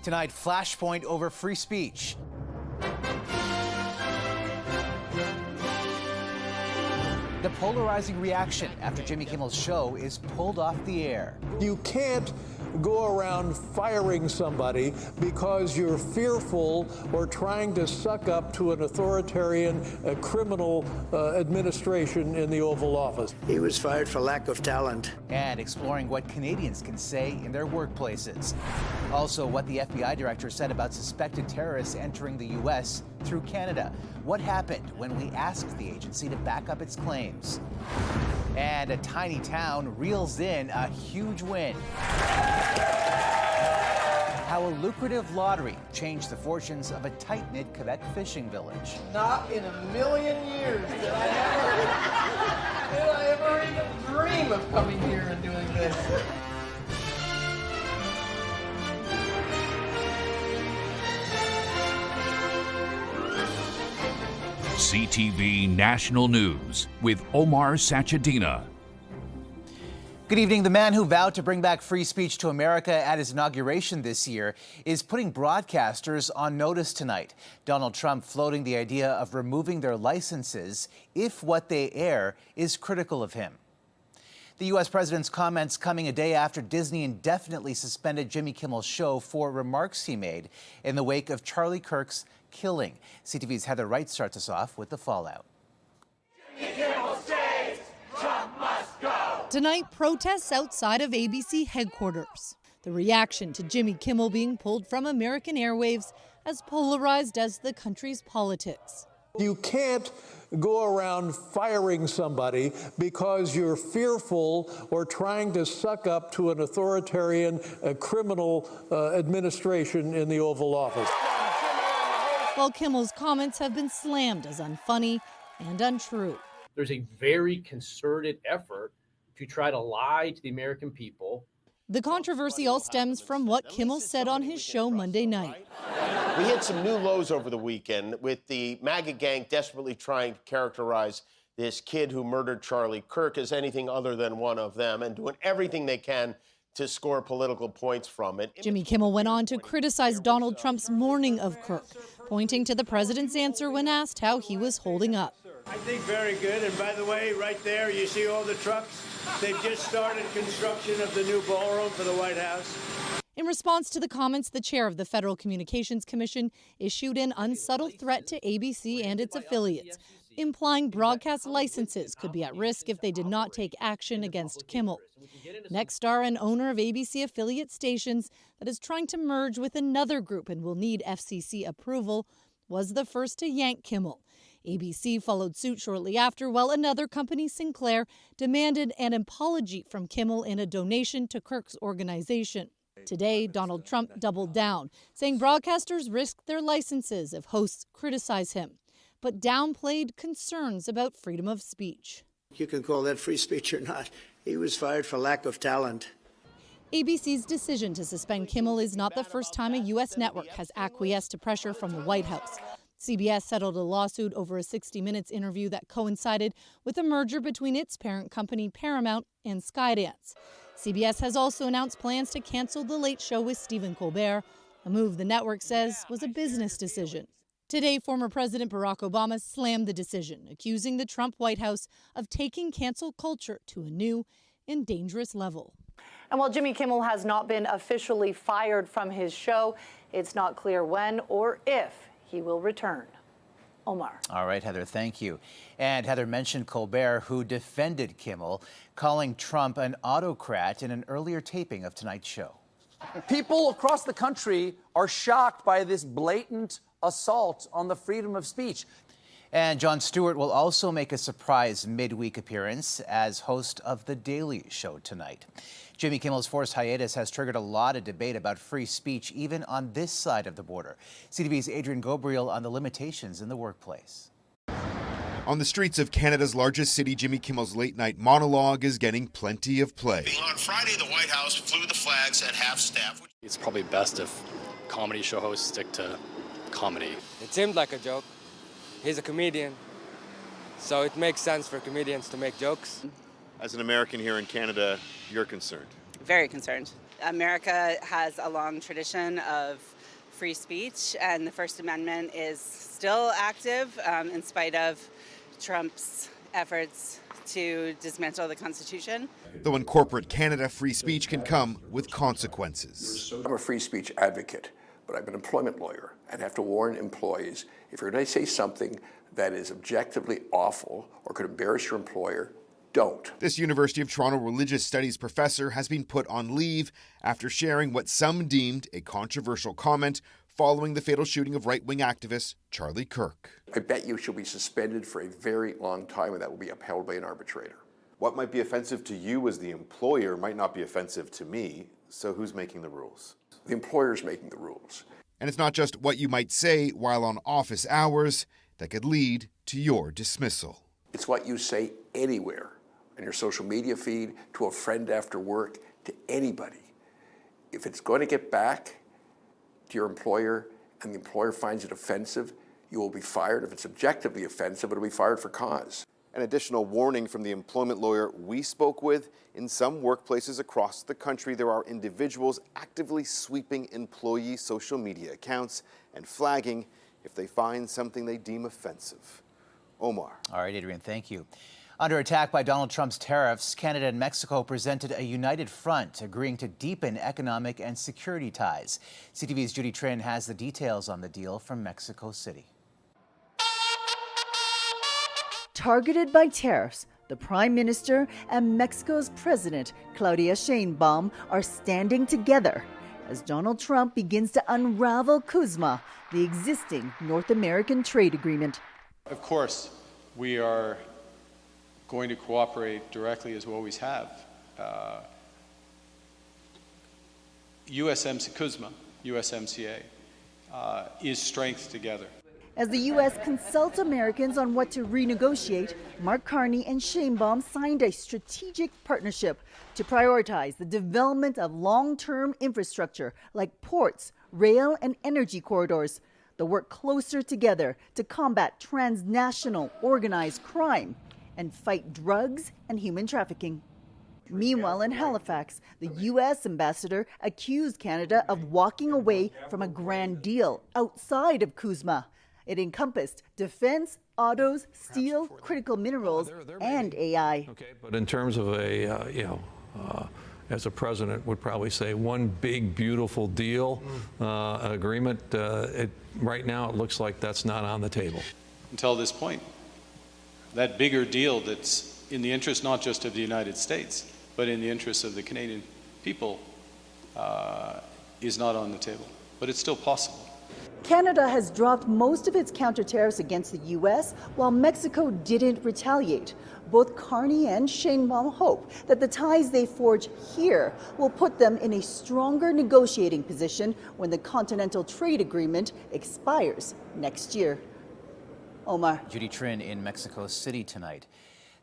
Tonight, flashpoint over free speech. The polarizing reaction after Jimmy Kimmel's show is pulled off the air. You can't go around firing somebody because you're fearful or trying to suck up to an authoritarian criminal administration in the Oval Office. He was fired for lack of talent. And exploring what Canadians can say in their workplaces. Also, what the FBI director said about suspected terrorists entering the U.S. through Canada. What happened when we asked the agency to back up its claims? And a tiny town reels in a huge win. How a lucrative lottery changed the fortunes of a tight-knit Quebec fishing village. Not in a million years did I ever even dream of coming here and doing this. CTV National News with Omar Sachedina. Good evening. The man who vowed to bring back free speech to America at his inauguration this year is putting broadcasters on notice tonight. Donald Trump floating the idea of removing their licenses if what they air is critical of him. The U.S. president's comments coming a day after Disney indefinitely suspended Jimmy Kimmel's show for remarks he made in the wake of Charlie Kirk's killing. CTV's Heather Wright starts us off with the fallout. Jimmy Kimmel stays, Trump must go. Tonight, protests outside of ABC headquarters. The reaction to Jimmy Kimmel being pulled from American airwaves as polarized as the country's politics. You can't go around firing somebody because you're fearful or trying to suck up to an authoritarian criminal administration in the Oval Office. While Kimmel's comments have been slammed as unfunny and untrue. There's a very concerted effort to try to lie to the American people. The controversy all stems from what Kimmel said on his show Monday night. We hit some new lows over the weekend with the MAGA gang desperately trying to characterize this kid who murdered Charlie Kirk as anything other than one of them and doing everything they can to score political points from it. Jimmy Kimmel went on to criticize Donald Trump's mourning of Kirk, pointing to the president's answer when asked how he was holding up. I think very good. And by the way, right there, you see all the trucks? They've just started construction of the new ballroom for the White House. In response to the comments, the chair of the Federal Communications Commission issued an unsubtle threat to ABC and its affiliates, implying broadcast licenses could be at risk if they did not take action against Kimmel. Nexstar, an owner of ABC affiliate stations that is trying to merge with another group and will need FCC approval, was the first to yank Kimmel. ABC followed suit shortly after, while another company, Sinclair, demanded an apology from Kimmel in a donation to Kirk's organization. Today, Donald Trump doubled down, saying broadcasters risk their licenses if hosts criticize him, but downplayed concerns about freedom of speech. You can call that free speech or not. He was fired for lack of talent. ABC's decision to suspend Kimmel is not the first time a U.S. network has acquiesced to pressure from the White House. CBS settled a lawsuit over a 60 Minutes interview that coincided with a merger between its parent company Paramount and Skydance. CBS has also announced plans to cancel The Late Show with Stephen Colbert, a move the network says was a business decision. Today, former President Barack Obama slammed the decision, accusing the Trump White House of taking cancel culture to a new and dangerous level. And while Jimmy Kimmel has not been officially fired from his show, it's not clear when or if he will return. Omar. All right, Heather, thank you. And Heather mentioned Colbert, who defended Kimmel, calling Trump an autocrat in an earlier taping of tonight's show. People across the country are shocked by this blatant assault on the freedom of speech. And Jon Stewart will also make a surprise midweek appearance as host of The Daily Show tonight. Jimmy Kimmel's forced hiatus has triggered a lot of debate about free speech, even on this side of the border. CTV's Adrian Gobriel on the limitations in the workplace. On the streets of Canada's largest city, Jimmy Kimmel's late-night monologue is getting plenty of play. On Friday, the White House flew the flags at half-staff. It's probably best if comedy show hosts stick to comedy. It seemed like a joke. He's a comedian, so it makes sense for comedians to make jokes. As an American here in Canada, you're concerned. Very concerned. America has a long tradition of free speech, and the First Amendment is still active in spite of Trump's efforts to dismantle the Constitution. Though in corporate Canada, free speech can come with consequences. I'm a free speech advocate, but I'm an employment lawyer and have to warn employees, if you're going to say something that is objectively awful or could embarrass your employer, don't. This University of Toronto religious studies professor has been put on leave after sharing what some deemed a controversial comment following the fatal shooting of right-wing activist Charlie Kirk. I bet you she'll be suspended for a very long time, and that will be upheld by an arbitrator. What might be offensive to you as the employer might not be offensive to me, so who's making the rules? The employer's making the rules. And it's not just what you might say while on office hours that could lead to your dismissal. It's what you say anywhere, on your social media feed, to a friend after work, to anybody. If it's going to get back to your employer and the employer finds it offensive, you will be fired. If it's objectively offensive, it'll be fired for cause. An additional warning from the employment lawyer we spoke with: in some workplaces across the country, there are individuals actively sweeping employee social media accounts and flagging if they find something they deem offensive. Omar. All right, Adrian, thank you. Under attack by Donald Trump's tariffs, Canada and Mexico presented a united front, agreeing to deepen economic and security ties. CTV's Judy Trin has the details on the deal from Mexico City. Targeted by tariffs, the Prime Minister and Mexico's President, Claudia Sheinbaum, are standing together as Donald Trump begins to unravel CUSMA, the existing North American trade agreement. Of course, we are going to cooperate directly as we always have. CUSMA, USMCA, is strength together. As the U.S. consults Americans on what to renegotiate, Mark Carney and Sheinbaum signed a strategic partnership to prioritize the development of long-term infrastructure like ports, rail, and energy corridors. They'll work closer together to combat transnational organized crime and fight drugs and human trafficking. Meanwhile, in Halifax, the U.S. ambassador accused Canada of walking away from a grand deal outside of CUSMA. It encompassed defense, autos, steel, critical minerals, and AI. Okay, but in terms of as a president would probably say, one big, beautiful deal, agreement, right now it looks like that's not on the table. Until this point, that bigger deal that's in the interest not just of the United States, but in the interest of the Canadian people is not on the table. But it's still possible. Canada has dropped most of its counter-tariffs against the U.S., while Mexico didn't retaliate. Both Carney and Sheinbaum hope that the ties they forge here will put them in a stronger negotiating position when the Continental Trade Agreement expires next year. Omar. Judy Trin in Mexico City tonight.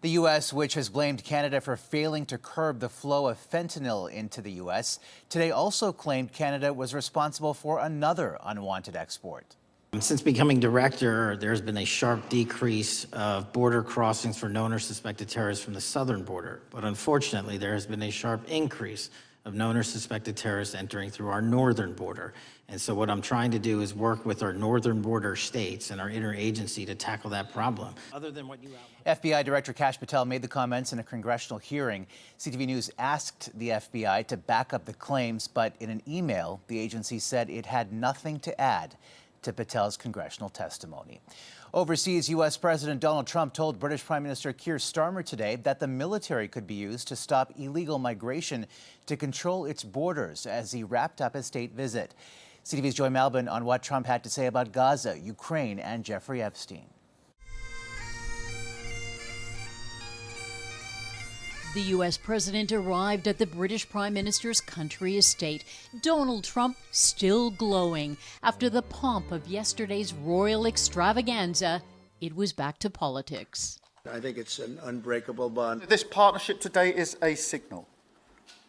The U.S., which has blamed Canada for failing to curb the flow of fentanyl into the U.S., today also claimed Canada was responsible for another unwanted export. Since becoming director, there's been a sharp decrease of border crossings for known or suspected terrorists from the southern border. But unfortunately, there has been a sharp increase of known or suspected terrorists entering through our northern border. And so what I'm trying to do is work with our northern border states and our interagency to tackle that problem. Other than what you outlined. FBI Director Kash Patel made the comments in a congressional hearing. CTV News asked the FBI to back up the claims, but in an email, the agency said it had nothing to add to Patel's congressional testimony. Overseas, U.S. President Donald Trump told British Prime Minister Keir Starmer today that the military could be used to stop illegal migration to control its borders as he wrapped up his state visit. CTV's Joy Malbin on what Trump had to say about Gaza, Ukraine, and Jeffrey Epstein. The U.S. president arrived at the British Prime Minister's country estate. Donald Trump still glowing. After the pomp of yesterday's royal extravaganza, it was back to politics. I think it's an unbreakable bond. This partnership today is a signal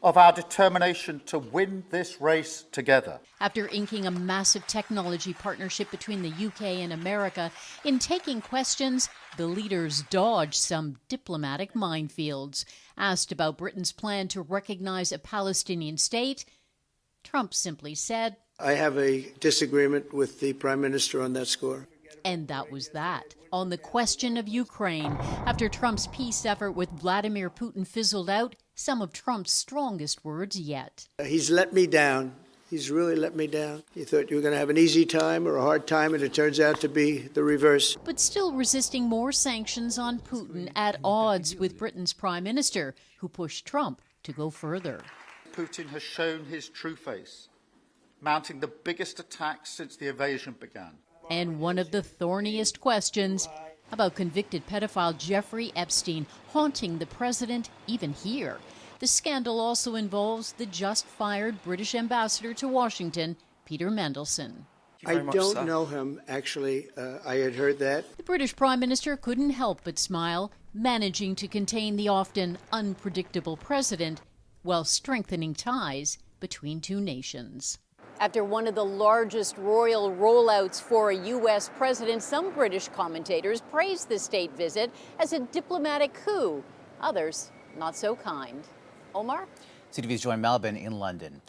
of our determination to win this race together. After inking a massive technology partnership between the UK and America, in taking questions, the leaders dodged some diplomatic minefields. Asked about Britain's plan to recognize a Palestinian state, Trump simply said, I have a disagreement with the Prime Minister on that score. And that was that. On the question of Ukraine, after Trump's peace effort with Vladimir Putin fizzled out, some of Trump's strongest words yet. He's let me down. He's really let me down. You thought you were going to have an easy time or a hard time, and it turns out to be the reverse. But still resisting more sanctions on Putin, at odds with Britain's Prime Minister, who pushed Trump to go further. Putin has shown his true face, mounting the biggest attacks since the invasion began. And one of the thorniest questions about convicted pedophile Jeffrey Epstein haunting the president even here. The scandal also involves the just-fired British ambassador to Washington, Peter Mandelson. I don't know him, actually. I had heard that. The British Prime Minister couldn't help but smile, managing to contain the often unpredictable president while strengthening ties between two nations. After one of the largest royal rollouts for a U.S. president, some British commentators praised the state visit as a diplomatic coup. Others, not so kind. Omar? CTV's Joy Malbin in London.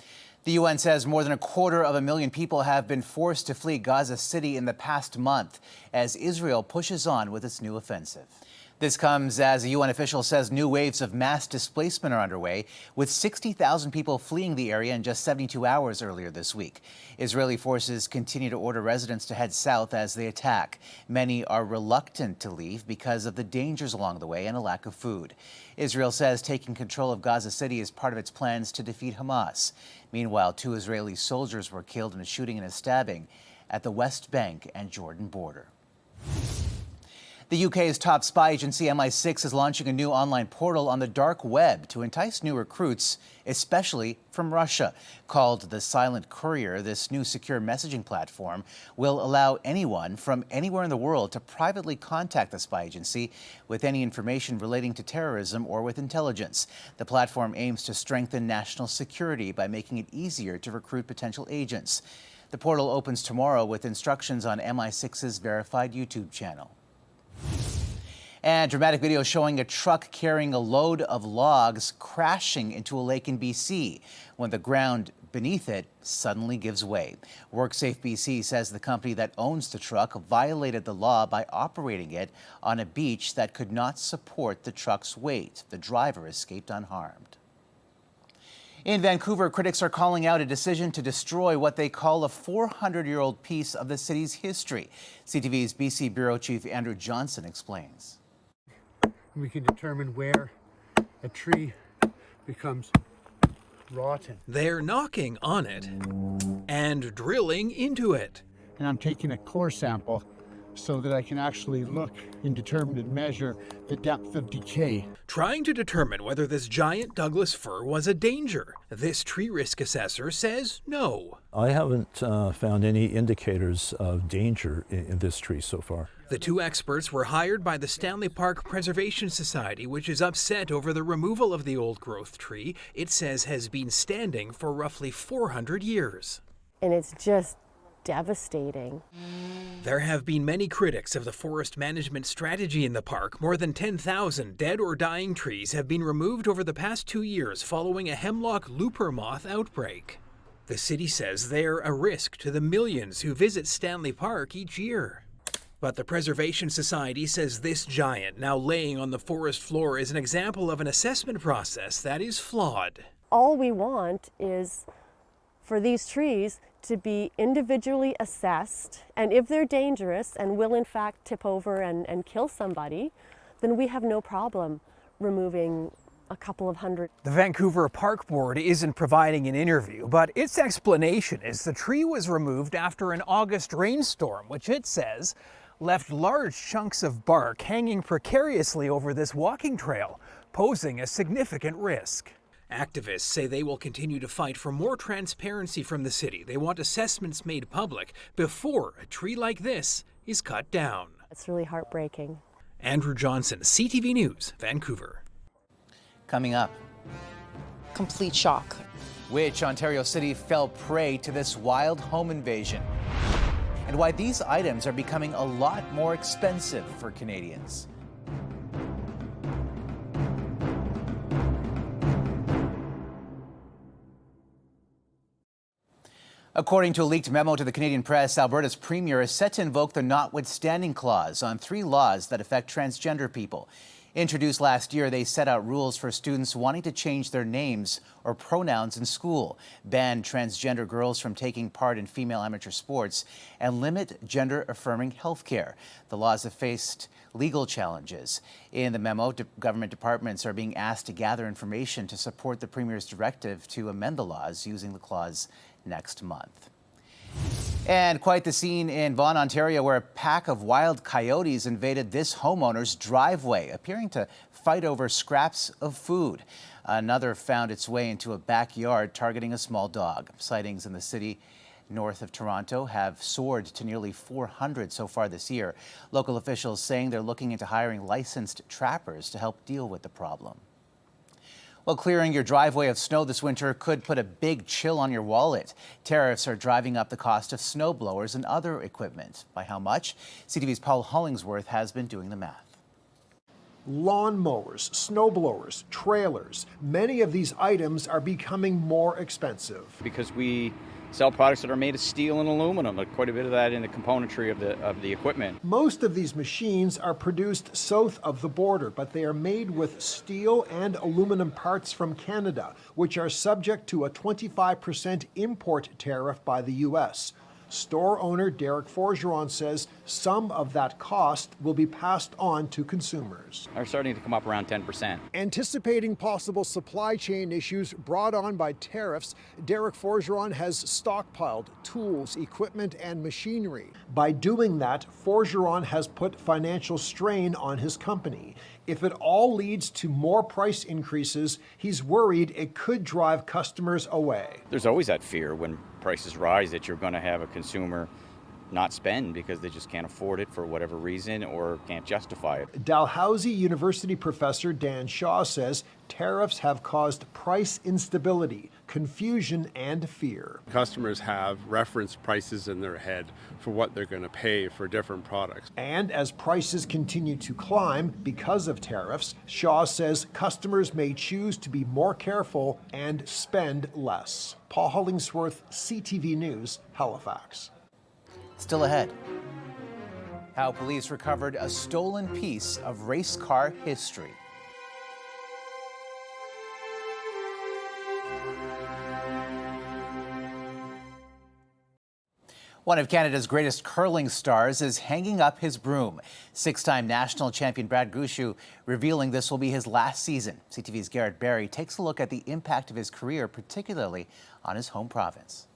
The UN says more than 250,000 people have been forced to flee Gaza City in the past month as Israel pushes on with its new offensive. This comes as a UN official says new waves of mass displacement are underway, with 60,000 people fleeing the area in just 72 hours earlier this week. Israeli forces continue to order residents to head south as they attack. Many are reluctant to leave because of the dangers along the way and a lack of food. Israel says taking control of Gaza City is part of its plans to defeat Hamas. Meanwhile, 2 Israeli soldiers were killed in a shooting and a stabbing at the West Bank and Jordan border. The UK's top spy agency, MI6, is launching a new online portal on the dark web to entice new recruits, especially from Russia. Called the Silent Courier, this new secure messaging platform will allow anyone from anywhere in the world to privately contact the spy agency with any information relating to terrorism or with intelligence. The platform aims to strengthen national security by making it easier to recruit potential agents. The portal opens tomorrow with instructions on MI6's verified YouTube channel. And dramatic video showing a truck carrying a load of logs crashing into a lake in BC when the ground beneath it suddenly gives way. WorkSafe BC says the company that owns the truck violated the law by operating it on a beach that could not support the truck's weight. The driver escaped unharmed. In Vancouver, critics are calling out a decision to destroy what they call a 400-year-old piece of the city's history. CTV's BC Bureau Chief Andrew Johnson explains. We can determine where a tree becomes rotten. They're knocking on it and drilling into it. And I'm taking a core sample so that I can actually look and determine and measure the depth of decay. Trying to determine whether this giant Douglas fir was a danger. This tree risk assessor says no. I haven't found any indicators of danger in this tree so far. The 2 experts were hired by the Stanley Park Preservation Society, which is upset over the removal of the old-growth tree it says has been standing for roughly 400 years. And it's just devastating. There have been many critics of the forest management strategy in the park. More than 10,000 dead or dying trees have been removed over the past 2 years following a hemlock looper moth outbreak. The city says they're a risk to the millions who visit Stanley Park each year. But the Preservation Society says this giant now laying on the forest floor is an example of an assessment process that is flawed. All we want is for these trees to be individually assessed, and if they're dangerous and will in fact tip over and kill somebody, then we have no problem removing a couple of hundred. The Vancouver Park Board isn't providing an interview, but its explanation is the tree was removed after an August rainstorm, which it says left large chunks of bark hanging precariously over this walking trail, posing a significant risk. Activists say they will continue to fight for more transparency from the city. They want assessments made public before a tree like this is cut down. It's really heartbreaking. Andrew Johnson, CTV News, Vancouver. Coming up. complete shock. Which Ontario city fell prey to this wild home invasion? And why these items are becoming a lot more expensive for Canadians. According to a leaked memo to the Canadian press, Alberta's premier is set to invoke the notwithstanding clause on 3 laws that affect transgender people. Introduced last year, they set out rules for students wanting to change their names or pronouns in school, ban transgender girls from taking part in female amateur sports, and limit gender-affirming health care. The laws have faced legal challenges. In the memo, government departments are being asked to gather information to support the premier's directive to amend the laws using the clause next month. And quite the scene in Vaughan, Ontario, where a pack of wild coyotes invaded this homeowner's driveway, appearing to fight over scraps of food. Another found its way into a backyard, targeting a small dog. Sightings in the city north of Toronto have soared to nearly 400 so far this year. Local officials saying they're looking into hiring licensed trappers to help deal with the problem. Well, clearing your driveway of snow this winter could put a big chill on your wallet. Tariffs are driving up the cost of snow blowers and other equipment. By how much? CTV's Paul Hollingsworth has been doing the math. Lawn mowers, snow blowers, trailers. Many of these items are becoming more expensive. Because we sell products that are made of steel and aluminum, quite a bit of that in the componentry of the equipment. Most of these machines are produced south of the border, but they are made with steel and aluminum parts from Canada, which are subject to a 25% import tariff by the U.S. Store owner Derek Forgeron says some of that cost will be passed on to consumers. Are starting to come up around 10%. Anticipating possible supply chain issues brought on by tariffs, Derek Forgeron has stockpiled tools, equipment, and machinery. By doing that, Forgeron has put financial strain on his company. If it all leads to more price increases, he's worried it could drive customers away. There's always that fear when prices rise that you're going to have a consumer not spend because they just can't afford it for whatever reason or can't justify it. Dalhousie University professor Dan Shaw says tariffs have caused price instability, confusion, and fear. Customers have reference prices in their head for what they're going to pay for different products. And as prices continue to climb because of tariffs, Shaw says customers may choose to be more careful and spend less. Paul Hollingsworth, CTV News, Halifax. Still ahead, how police recovered a stolen piece of race car history. One of Canada's greatest curling stars is hanging up his broom. 6-time national champion Brad Gushue revealing this will be his last season. CTV's Garrett Barry takes a look at the impact of his career, particularly on his home province.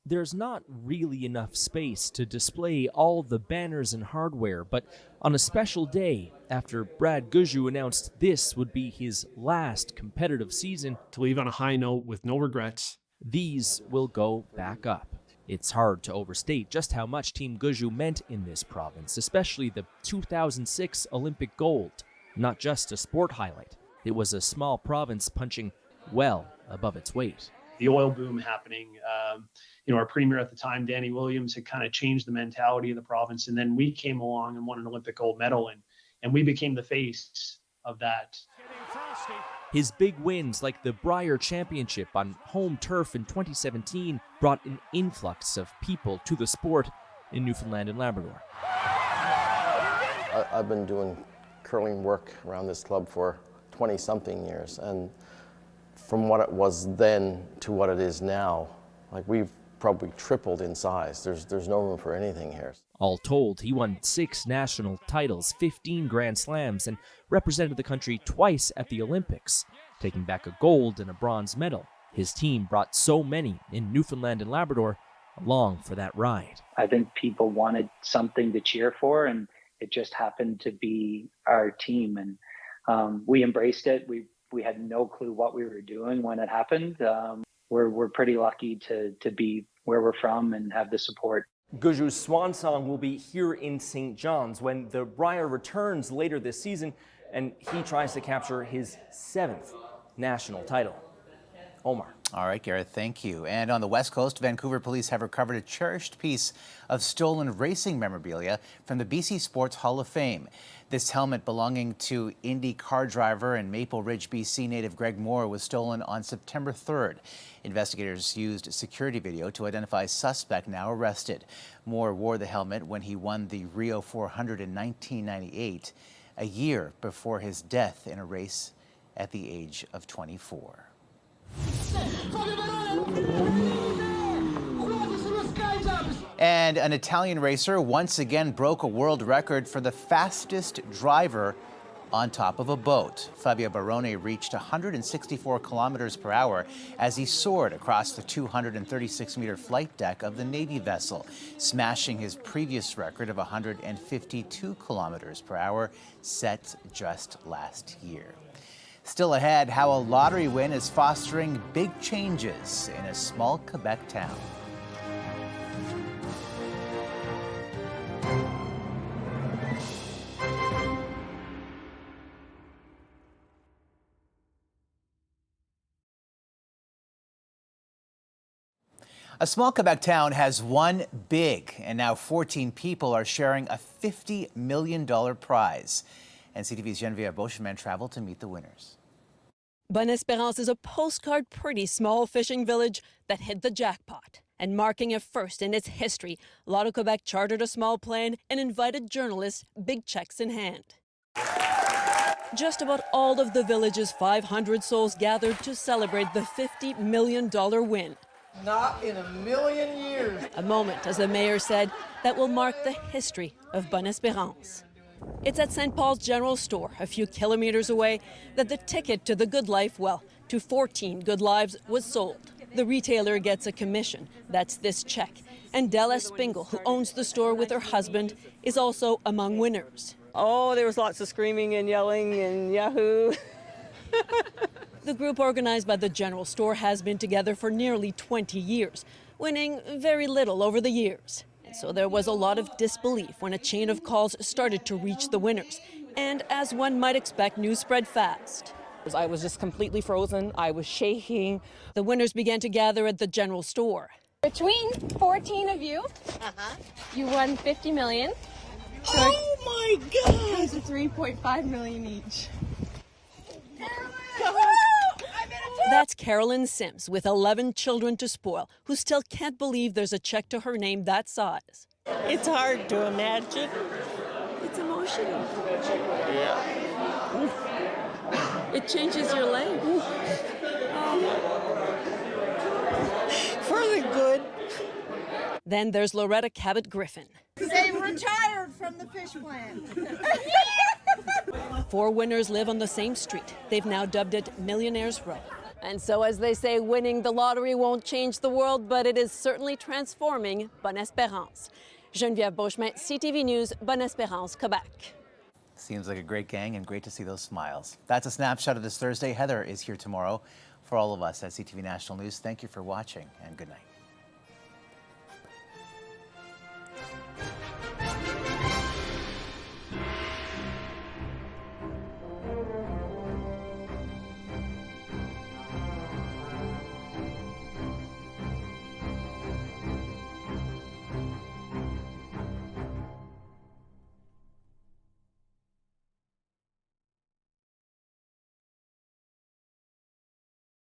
There's not really enough space to display all the banners and hardware, but on a special day, after Brad Gushue announced this would be his last competitive season, to leave on a high note with no regrets, these will go back up. It's hard to overstate just how much Team Gushue meant in this province, especially the 2006 Olympic gold. Not just a sport highlight, it was a small province punching well above its weight. the oil boom happening. Our premier at the time, Danny Williams, had kind of changed the mentality of the province. And then we came along and won an Olympic gold medal, and we became the face of that. His big wins, like the Brier Championship on home turf in 2017, brought an influx of people to the sport in Newfoundland and Labrador. I've been doing curling work around this club for 20-something years, and from what it was then to what it is now, like we've probably tripled in size. There's no room for anything here. All told, he won 6 national titles, 15 Grand Slams, and represented the country twice at the Olympics, taking back a gold and a bronze medal. His team brought so many in Newfoundland and Labrador along for that ride. I think people wanted something to cheer for, and it just happened to be our team, and we embraced it. We had no clue what we were doing when it happened. We're pretty lucky to be where we're from and have the support. Gushue's swan song will be here in St. John's when the Brier returns later this season, and he tries to capture his 7th national title. Omar. All right, Gareth, thank you. And on the West Coast, Vancouver police have recovered a cherished piece of stolen racing memorabilia from the BC Sports Hall of Fame. This helmet belonging to Indy car driver and Maple Ridge, BC native Greg Moore was stolen on September 3rd. Investigators used security video to identify suspect now arrested. Moore wore the helmet when he won the Rio 400 in 1998, a year before his death in a race at the age of 24. And an Italian racer once again broke a world record for the fastest driver on top of a boat. Fabio Barone reached 164 kilometers per hour as he soared across the 236-meter flight deck of the Navy vessel, smashing his previous record of 152 kilometers per hour set just last year. Still ahead, how a lottery win is fostering big changes in a small Quebec town. A small Quebec town has won big, and now 14 people are sharing a $50 million prize. And CTV's Geneviève Beauchemin traveled to meet the winners. Bonne-Espérance is a postcard pretty small fishing village that hit the jackpot. And marking a first in its history, Lotto Quebec chartered a small plane and invited journalists, big checks in hand. Just about all of the village's 500 souls gathered to celebrate the $50 million win. Not in a million years. A moment, as the mayor said, that will mark the history of Bonne-Espérance. It's at St. Paul's General Store, a few kilometers away, that the ticket to the Good Life, well, to 14 good lives, was sold. The retailer gets a commission. That's this check. And Della Spingle, who owns the store with her husband, is also among winners. Oh, there was lots of screaming and yelling and yahoo. The group organized by the General Store has been together for nearly 20 years, winning very little over the years. And so there was a lot of disbelief when a chain of calls started to reach the winners. And as one might expect, news spread fast. I was just completely frozen. I was shaking. The winners began to gather at the General Store. Between 14 of you, you won $50 million. Oh my God! It's 3.5 million each. That's Carolyn Sims, with 11 children to spoil, who still can't believe there's a check to her name that size. It's hard to imagine. It's emotional. Yeah. It changes your life. For the good. Then there's Loretta Cabot Griffin. They retired from the fish plant. 4 winners live on the same street. They've now dubbed it Millionaires Row. And so, as they say, winning the lottery won't change the world, but it is certainly transforming Bonne-Espérance. Geneviève Beauchemin, CTV News, Bonne-Espérance, Quebec. Seems like a great gang and great to see those smiles. That's a snapshot of this Thursday. Heather is here tomorrow. For all of us at CTV National News, thank you for watching and good night.